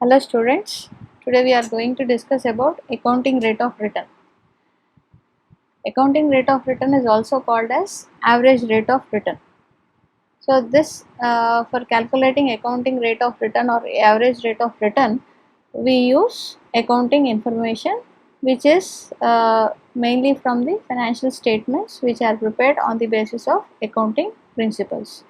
Hello students, today we are going to discuss about accounting rate of return. Accounting rate of return is also called as average rate of return. So this for calculating accounting rate of return or average rate of return, we use accounting information which is mainly from the financial statements which are prepared on the basis of accounting principles.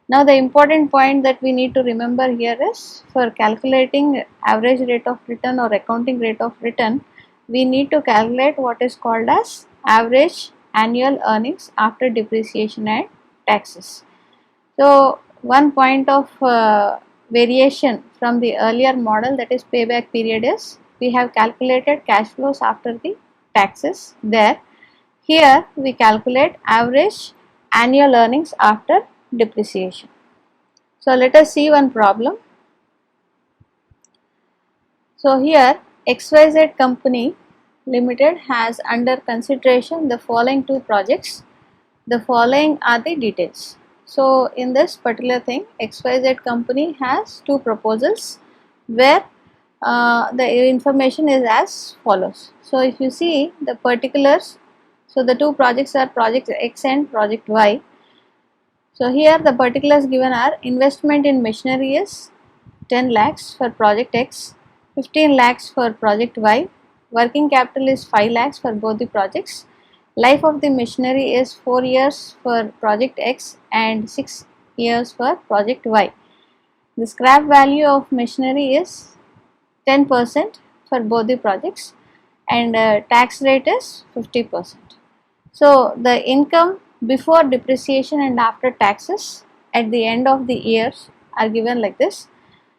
Now the important point that we need to remember here is for calculating average rate of return or accounting rate of return, we need to calculate what is called as average annual earnings after depreciation and taxes. So one point of variation from the earlier model, that is payback period, is we have calculated cash flows after the taxes there. Here we calculate average annual earnings after depreciation. So let us see one problem. So here XYZ Company Limited has under consideration the following two projects. The following are the details. So in this particular thing, XYZ Company has two proposals where the information is as follows. So if you see the particulars, so the two projects are Project X and Project Y. So here the particulars given are investment in machinery is 10 lakhs for project X, 15 lakhs for project Y, working capital is 5 lakhs for both the projects, life of the machinery is 4 years for project X and 6 years for project Y. The scrap value of machinery is 10% for both the projects and tax rate is 50%. So the income before depreciation and after taxes at the end of the years are given like this.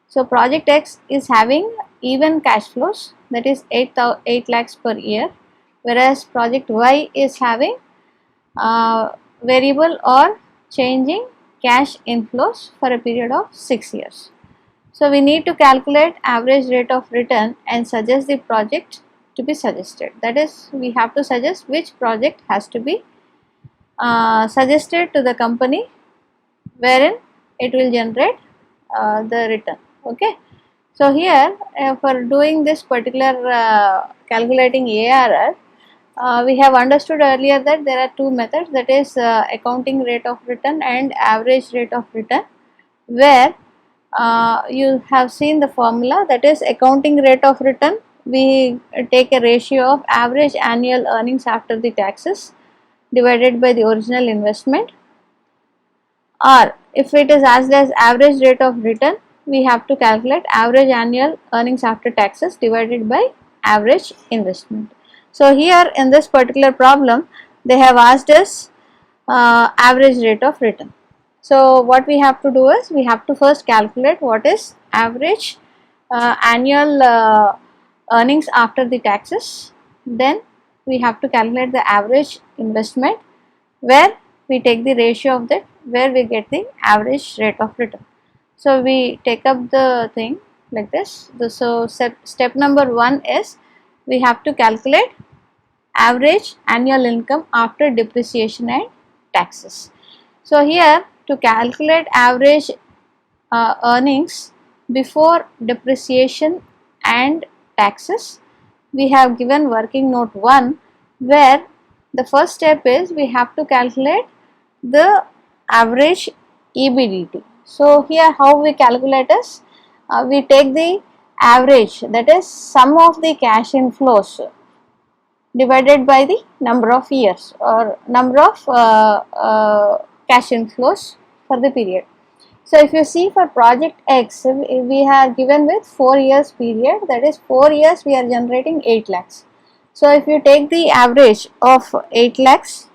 So project X is having even cash flows, that is 8 lakhs per year, whereas project Y is having variable or changing cash inflows for a period of 6 years. So we need to calculate average rate of return and suggest the project to be suggested. That is, we have to suggest which project has to be suggested to the company wherein it will generate the return. Okay. So here for doing this particular calculating ARR, we have understood earlier that there are two methods, that is accounting rate of return and average rate of return, where you have seen the formula, that is accounting rate of return. We take a ratio of average annual earnings after the taxes divided by the original investment, or if it is asked as average rate of return, we have to calculate average annual earnings after taxes divided by average investment. So here in this particular problem, they have asked us average rate of return. So what we have to do is, we have to first calculate what is average annual earnings after the taxes. Then we have to calculate the average investment, where we take the ratio of that, where we get the average rate of return. So we take up the thing like this. So step number 1 is, we have to calculate average annual income after depreciation and taxes. So here to calculate average earnings before depreciation and taxes, we have given working note 1, where the first step is we have to calculate the average EBDT. So here how we calculate is, we take the average, that is sum of the cash inflows divided by the number of years or number of cash inflows for the period. So if you see for project X, we are given with 4 years period, that is 4 years we are generating 8 lakhs. So if you take the average of 8 lakhs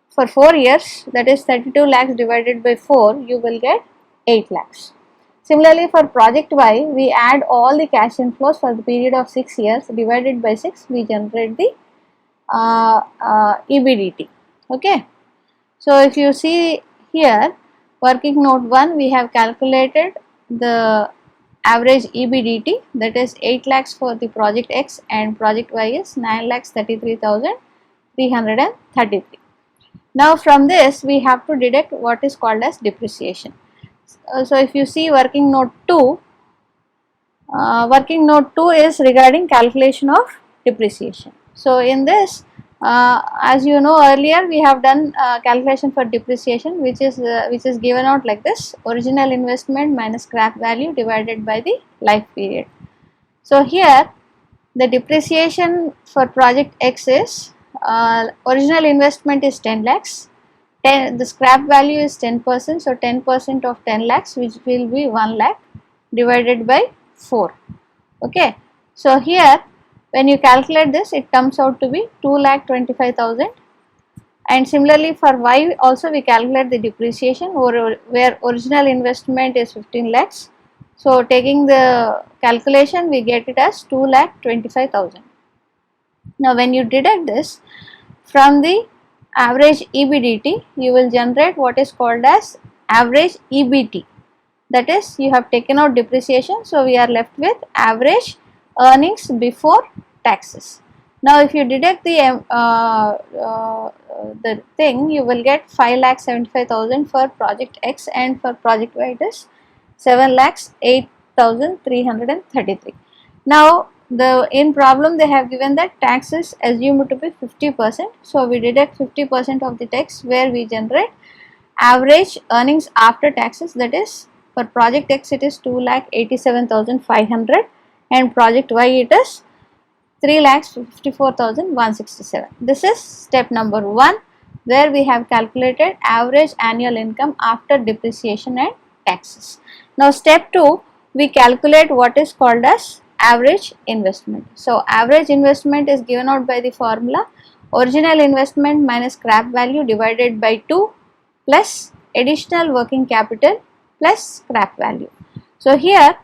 for 4 years, that is 32 lakhs divided by 4, you will get 8 lakhs. Similarly for project Y, we add all the cash inflows for the period of 6 years divided by 6, we generate the EBDT. Okay. So if you see here, working note 1, we have calculated the average EBDT, that is 8 lakhs for the project X and project Y is 9,33,333. Now from this we have to deduct what is called as depreciation. So if you see working note 2, Working note 2 is regarding calculation of depreciation. So in this, as you know, earlier we have done calculation for depreciation, which is given out like this: original investment minus scrap value divided by the life period. So here the depreciation for project X is, original investment is 10 lakhs, the scrap value is 10%, so 10% of 10 lakhs, which will be 1 lakh divided by 4. Okay, so here when you calculate this, it comes out to be 2,25,000. And similarly for Y also we calculate the depreciation, where original investment is 15 lakhs. So taking the calculation, we get it as 2,25,000. Now when you deduct this from the average EBDT, you will generate what is called as average EBT. That is, you have taken out depreciation, so we are left with average earnings before taxes. Now if you deduct the thing, you will get 5,75,000 for project X, and for project Y it is 7,08,333. Now in problem they have given that tax is assumed to be 50%, so we deduct 50% of the tax, where we generate average earnings after taxes. That is, for project X it is 2,87,500, and project Y it is 3,54,167. This is step number 1, where we have calculated average annual income after depreciation and taxes. Now step 2, we calculate what is called as average investment. So average investment is given out by the formula: original investment minus scrap value divided by 2 plus additional working capital plus scrap value. So here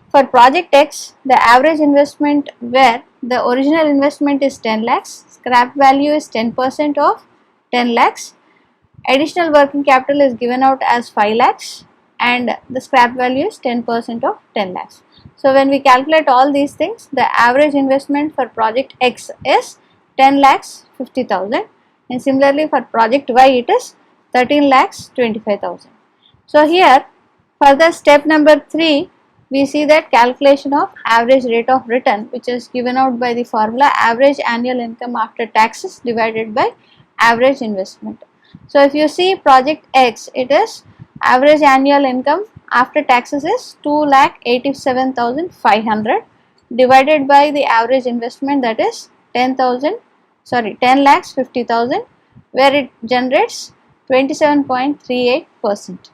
for project X, the average investment, where the original investment is 10 lakhs, scrap value is 10% of 10 lakhs, additional working capital is given out as 5 lakhs, and the scrap value is 10% of 10 lakhs. So when we calculate all these things, the average investment for project X is 10 lakhs 50,000, and similarly for project Y it is 13 lakhs 25,000. So here for the step number 3, we see that calculation of average rate of return, which is given out by the formula average annual income after taxes divided by average investment. So if you see project X, it is average annual income after taxes is 2,87,500 divided by the average investment, that is 10 lakhs 50,000, where it generates 27.38%.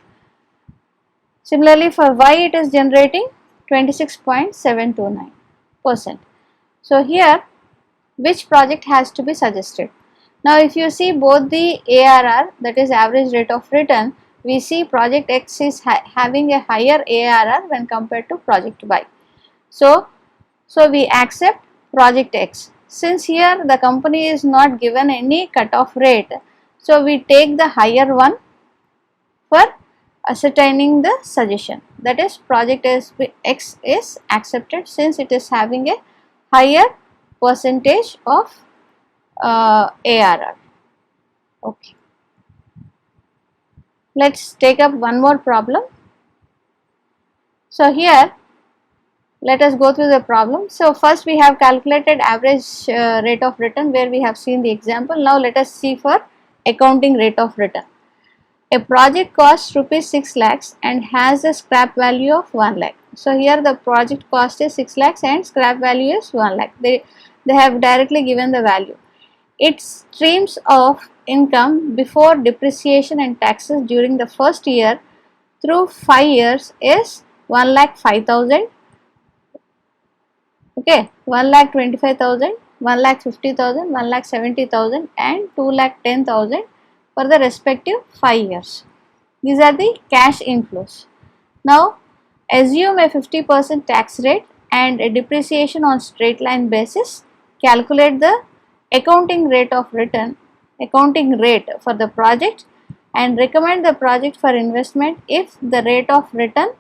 Similarly for Y it is generating 26.729%. So here which project has to be suggested? Now if you see both the ARR, that is average rate of return, we see project X is having a higher ARR when compared to project Y. So we accept project X. Since here the company is not given any cutoff rate, so we take the higher one for ascertaining the suggestion. That is, project X is accepted since it is having a higher percentage of ARR. Okay. Let's take up one more problem. So here let us go through the problem. So first we have calculated average rate of return, where we have seen the example. Now let us see for accounting rate of return. A project costs rupees 6 lakhs and has a scrap value of 1 lakh. So here the project cost is 6 lakhs and scrap value is 1 lakh. They have directly given the value. Its streams of income before depreciation and taxes during the first year through 5 years is 1,05,000. Okay, 1,25,000, 1,50,000, 1,70,000 and 2,10,000 for the respective 5 years. These are the cash inflows. Now assume a 50% tax rate and a depreciation on straight line basis. Calculate the accounting rate of return, accounting rate for the project, and recommend the project for investment if the rate of return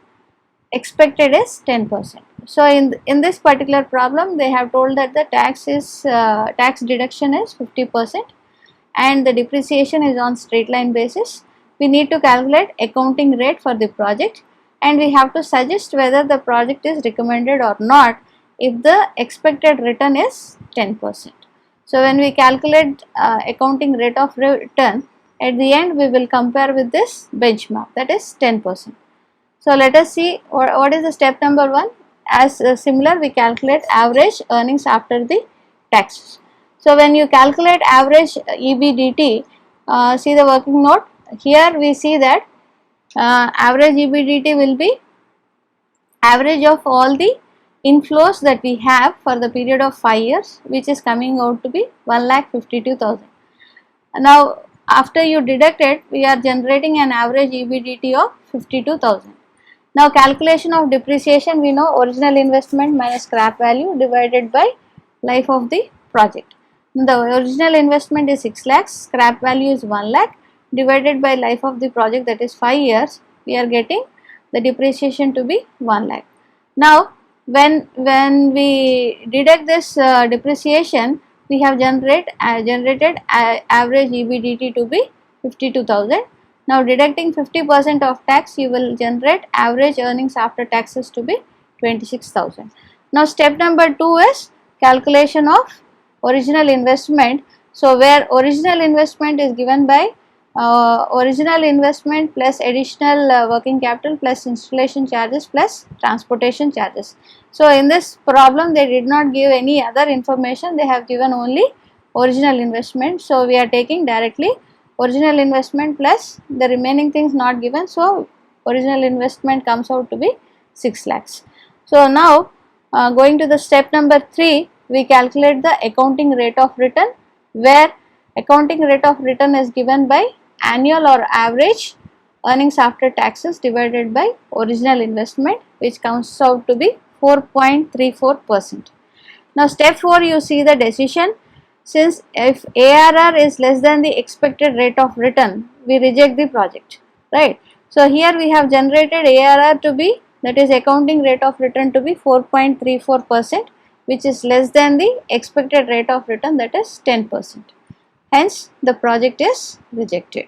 expected is 10%. So in this particular problem, they have told that the tax deduction is 50% and the depreciation is on straight line basis. We need to calculate accounting rate for the project. and we have to suggest whether the project is recommended or not if the expected return is 10%. So when we calculate accounting rate of return, at the end we will compare with this benchmark, that is 10%. So let us see what is the step number 1. As similar, we calculate average earnings after the taxes. So when you calculate average EBDT, see the working note. Here we see that average EBDT will be average of all the inflows that we have for the period of 5 years, which is coming out to be 1,52,000. Now after you deduct it, we are generating an average EBDT of 52,000. Now calculation of depreciation, we know original investment minus scrap value divided by life of the project. The original investment is 6 lakhs, scrap value is 1 lakh, divided by life of the project, that is 5 years, we are getting the depreciation to be 1 lakh. Now when we deduct this depreciation, we have generated average EBDT to be 52,000. Now deducting 50% of tax, you will generate average earnings after taxes to be 26,000. Now step number 2 is calculation of original investment. So where original investment is given by original investment plus additional working capital plus installation charges plus transportation charges. So in this problem they did not give any other information, they have given only original investment. So we are taking directly original investment plus the remaining things not given, so original investment comes out to be 6 lakhs. So now going to the step number 3, we calculate the accounting rate of return, where accounting rate of return is given by annual or average earnings after taxes divided by original investment, which comes out to be 4.34%. Now step 4, you see the decision. Since if ARR is less than the expected rate of return, we reject the project, right? So here we have generated ARR to be, that is accounting rate of return to be 4.34%, which is less than the expected rate of return, that is 10%. Hence the project is rejected.